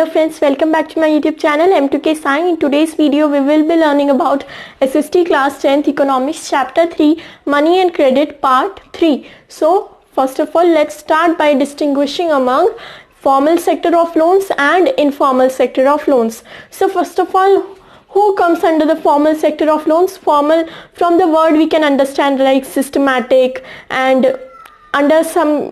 Hello friends, welcome back to my YouTube channel M2K Sang. In today's video we will be learning about SST class 10th economics chapter 3 money and credit part 3. So first of all, let's start by distinguishing among formal sector of loans and informal sector of loans. So first of all, who comes under the formal sector of loans? Formal, from the word we can understand like systematic and under some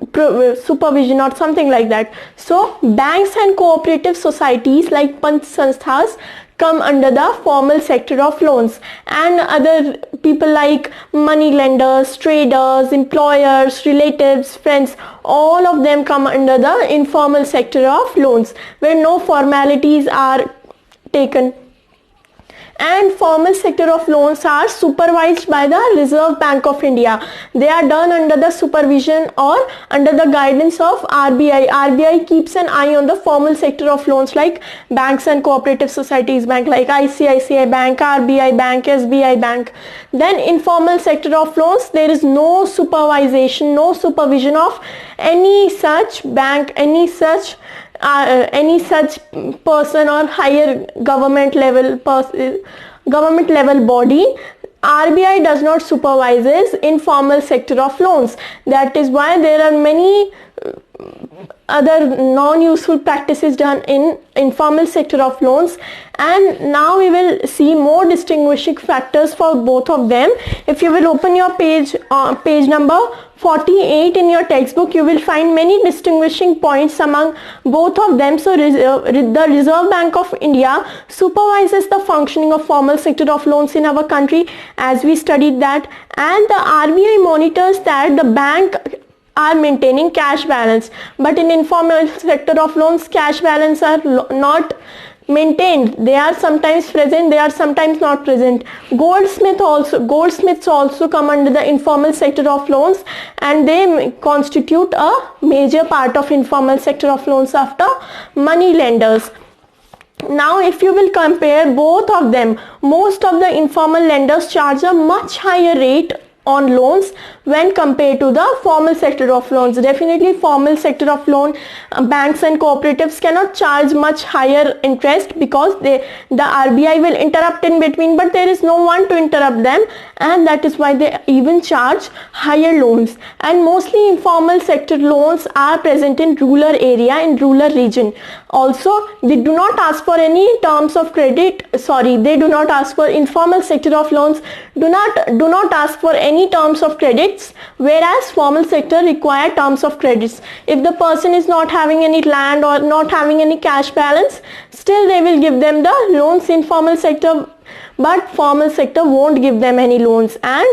supervision or something like that. So banks and cooperative societies like Panch Sansthas come under the formal sector of loans, and other people like money lenders, traders, employers, relatives, friends, all of them come under the informal sector of loans where no formalities are taken. And formal sector of loans are supervised by the Reserve Bank of India. They are done under the supervision or under the guidance of RBI. RBI keeps an eye on the formal sector of loans like banks and cooperative societies bank like ICICI Bank, RBI Bank, SBI Bank. Then informal sector of loans, there is no supervision, no supervision of any such bank, any such person or higher government level body. RBI does not supervises informal sector of loans. That is why there are many other non-useful practices done in informal sector of loans, and now we will see more distinguishing factors for both of them. If you will open your page number 48 in your textbook, you will find many distinguishing points among both of them. So the Reserve Bank of India supervises the functioning of formal sector of loans in our country, as we studied that, and the RBI monitors that the bank are maintaining cash balance, but in informal sector of loans cash balance are not maintained. They are sometimes present, they are sometimes not present. Goldsmiths also come under the informal sector of loans, and they constitute a major part of informal sector of loans after money lenders. Now if you will compare both of them, most of the informal lenders charge a much higher rate on loans when compared to the formal sector of loans. Definitely formal sector of loan, banks and cooperatives cannot charge much higher interest because the RBI will interrupt in between, but there is no one to interrupt them, and that is why they even charge higher loans. And mostly informal sector loans are present in rural area, in rural region. Also they do not ask for any terms of credit, they do not ask for informal sector of loans, do not ask for any terms of credits, whereas formal sector require terms of credits. If the person is not having any land or not having any cash balance, still they will give them the loans in formal sector, but formal sector won't give them any loans, and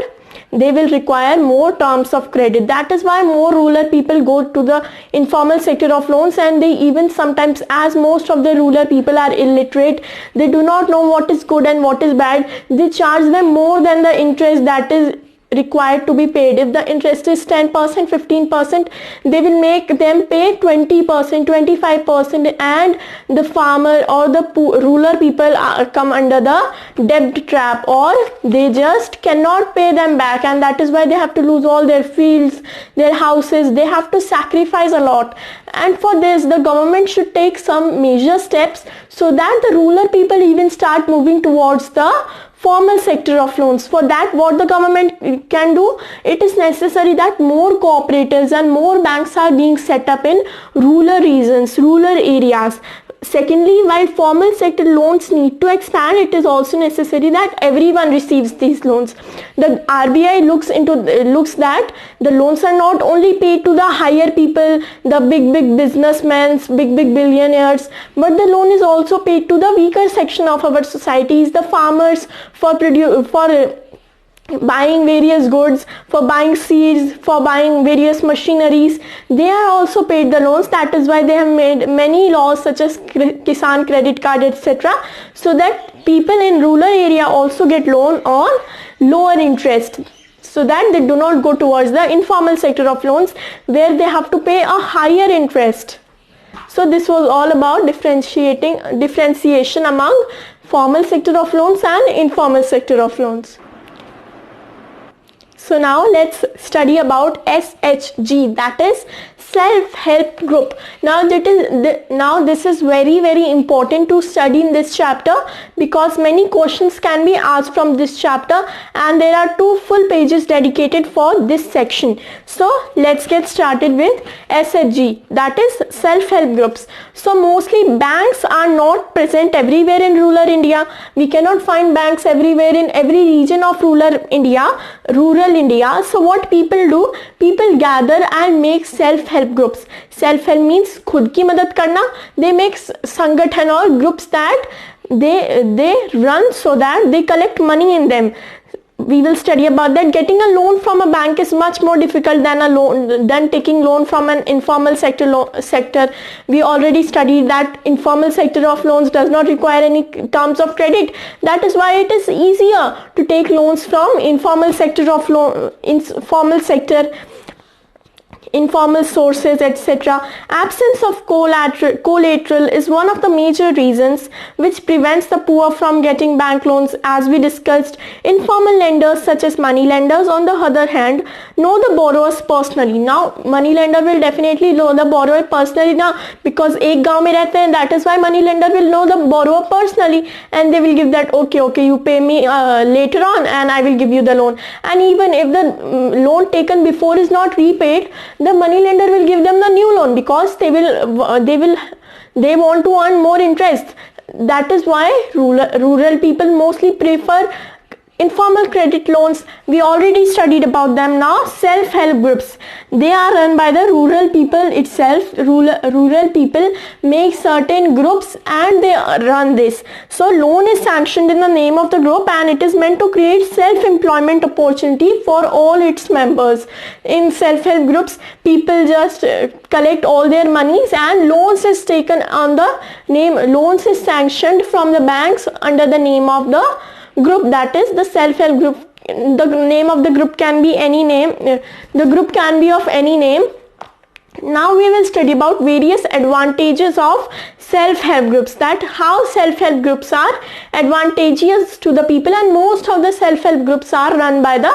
they will require more terms of credit. That is why more rural people go to the informal sector of loans, and they even sometimes, as most of the rural people are illiterate, they do not know what is good and what is bad, they charge them more than the interest that is required to be paid. If the interest is 10%, 15%, they will make them pay 20%, 25%, and the farmer or the rural people come under the debt trap, or they just cannot pay them back, and that is why they have to lose all their fields, their houses, they have to sacrifice a lot. And for this the government should take some major steps so that the rural people even start moving towards the formal sector of loans. For that, what the government can do, it is necessary that more cooperatives and more banks are being set up in rural regions, rural areas. Secondly, while formal sector loans need to expand, it is also necessary that everyone receives these loans. The RBI looks that the loans are not only paid to the higher people, the big businessmen, big billionaires, but the loan is also paid to the weaker section of our societies, the farmers, for buying various goods, for buying seeds, for buying various machineries. They are also paid the loans. That is why they have made many laws such as Kisan credit card, etc., so that people in rural area also get loan on lower interest, so that they do not go towards the informal sector of loans where they have to pay a higher interest. So this was all about differentiation among formal sector of loans and informal sector of loans. So now let's study about SHG, that is self-help group. Now this is very important to study in this chapter, because many questions can be asked from this chapter, and there are 2 full pages dedicated for this section. So let's get started with SHG, that is self-help groups. So mostly banks are not present everywhere in rural India. We cannot find banks everywhere in every region of rural India. So what people do, people gather and make self-help groups. Self-help means खुद की मदद करना. They make संगठन or groups that they run so that they collect money in them. We will study about that. Getting a loan from a bank is much more difficult than taking loan from an informal sector. We already studied that informal sector of loans does not require any terms of credit. That is why it is easier to take loans from informal sources, etc. Absence of collateral is one of the major reasons which prevents the poor from getting bank loans, as we discussed. Informal lenders such as money lenders, on the other hand, know the borrowers personally. Now money lender will definitely know the borrower personally now, because एक गांव में रहते हैं. That is why money lender will know the borrower personally, and they will give that okay, you pay me later on and I will give you the loan. And even if the loan taken before is not repaid, the money lender will give them the new loan, because they want to earn more interest. That is why rural people mostly prefer informal credit loans. We already studied about them. Now self-help groups, they are run by the rural people itself. Rural people make certain groups and they run this. So loan is sanctioned in the name of the group, and it is meant to create self-employment opportunity for all its members. In self-help groups, people just collect all their monies, and loans is taken on the name, loans is sanctioned from the banks under the name of the group, that is the self-help group. The name of the group can be any name. The group can be of any name. Now we will study about various advantages of self-help groups, that how self-help groups are advantageous to the people, and most of the self-help groups are run by the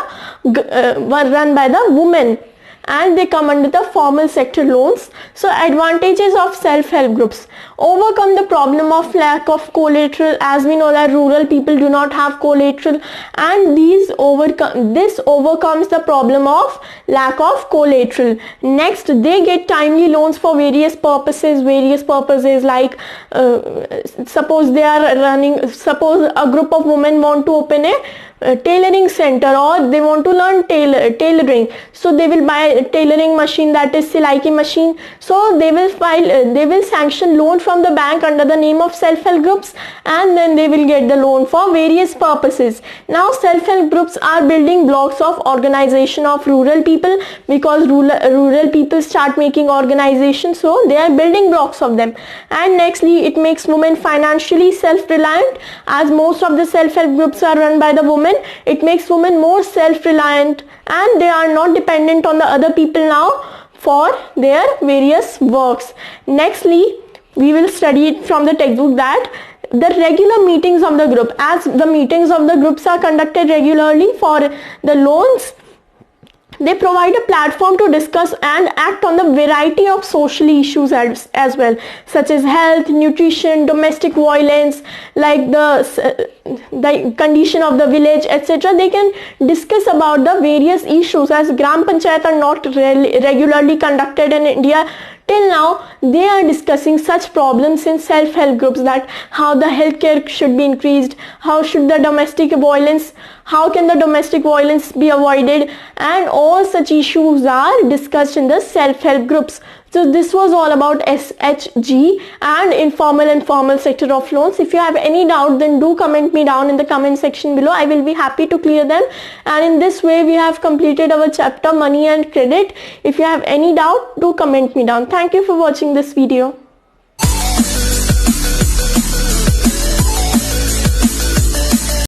women, and they come under the formal sector loans. So advantages of self-help groups: overcome the problem of lack of collateral. As we know that rural people do not have collateral, and this overcomes the problem of lack of collateral. Next, they get timely loans for various purposes like suppose a group of women want to open a tailoring center, or they want to learn tailoring, so they will buy a tailoring machine, that is silai ki machine. So they will sanction loan from the bank under the name of self-help groups, and then they will get the loan for various purposes. Now self-help groups are building blocks of organization of rural people, because rural people start making organizations, so they are building blocks of them. And nextly, it makes women financially self-reliant. As most of the self-help groups are run by the women, it makes women more self-reliant, and they are not dependent on the other people now for their various works. Nextly, we will study it from the textbook that the regular meetings of the group, as the meetings of the groups are conducted regularly for the loans, they provide a platform to discuss and act on the variety of social issues as well, such as health, nutrition, domestic violence, like the condition of the village, etc. They can discuss about the various issues, as Gram Panchayat are not regularly conducted in India. Till now, they are discussing such problems in self-help groups, that how the healthcare should be increased, how can the domestic violence be avoided, and all such issues are discussed in the self-help groups. So this was all about SHG and informal and formal sector of loans. If you have any doubt, then do comment me down in the comment section below. I will be happy to clear them. And in this way, we have completed our chapter Money and Credit. If you have any doubt, do comment me down. Thank you for watching this video.